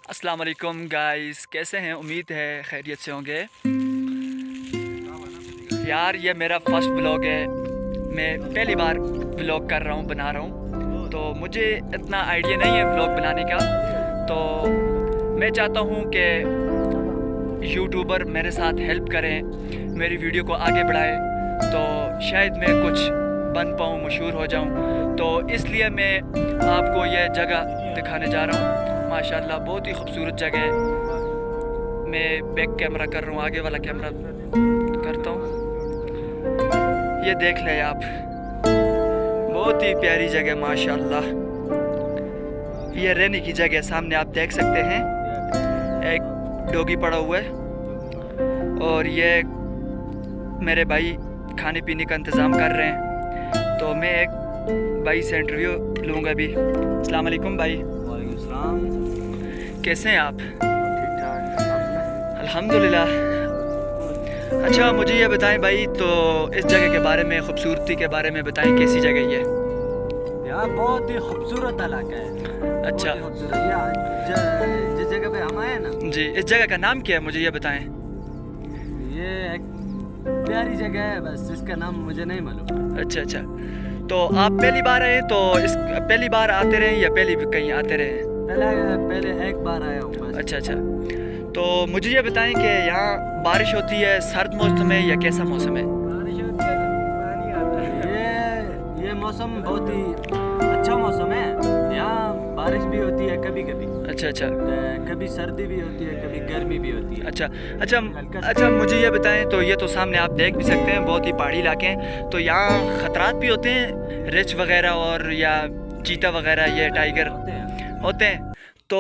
अस्सलाम वालेकुम गाइस, कैसे हैं? उम्मीद है खैरियत से होंगे। यार ये मेरा फर्स्ट व्लॉग है। मैं पहली बार व्लॉग कर रहा हूँ, बना रहा हूँ, तो मुझे इतना आइडिया नहीं है व्लॉग बनाने का। तो मैं चाहता हूँ कि यूट्यूबर मेरे साथ हेल्प करें, मेरी वीडियो को आगे बढ़ाएं, तो शायद मैं कुछ बन पाऊँ, मशहूर हो जाऊँ। तो इसलिए मैं आपको यह जगह दिखाने जा रहा हूँ। माशाल्लाह बहुत ही खूबसूरत जगह है। मैं बैक कैमरा कर रहा हूँ, आगे वाला कैमरा करता हूँ। ये देख लें आप, बहुत ही प्यारी जगह माशाल्लाह। ये रहने की जगह सामने आप देख सकते हैं, एक डॉगी पड़ा हुआ है और ये मेरे भाई खाने पीने का इंतज़ाम कर रहे हैं। तो मैं एक भाई से इंटरव्यू लूँगा अभी। अस्सलाम वालेकुम भाई। कैसे हैं आप? ठीक ठाक। अल्हम्दुलिल्लाह। अच्छा मुझे ये बताएं भाई, तो इस जगह के बारे में, खूबसूरती के बारे में बताएं, कैसी जगह ये? यहाँ बहुत ही खूबसूरत इलाका है। अच्छा। बहुत ही खूबसूरत। यहाँ जिस जगह पे हम आए हैं ना, जी, इस जगह का नाम क्या है, मुझे ये बताएं। ये एक प्यारी जगह है, बस इसका नाम मुझे नहीं मालूम। अच्छा अच्छा, तो आप पहली बार आए, तो इस पहली बार आते रहे या पहले भी कहीं आते रहे? पहले एक बार आया हूँ बस। अच्छा अच्छा, तो मुझे ये बताएं कि यहाँ बारिश होती है, सर्द मौसम है या कैसा मौसम है? बारिश होती है, पानी आता है। ये मौसम बहुत ही अच्छा मौसम है। यहाँ बारिश भी होती है कभी कभी। अच्छा अच्छा। कभी सर्दी भी होती है, कभी गर्मी भी होती है। अच्छा अच्छा अच्छा, मुझे ये बताएं, तो ये तो सामने आप देख भी सकते हैं, बहुत ही पहाड़ी इलाके हैं, तो यहाँ खतरात भी होते हैं, रिछ वगैरह और या चीता वगैरह, ये टाइगर होते हैं। होते हैं? तो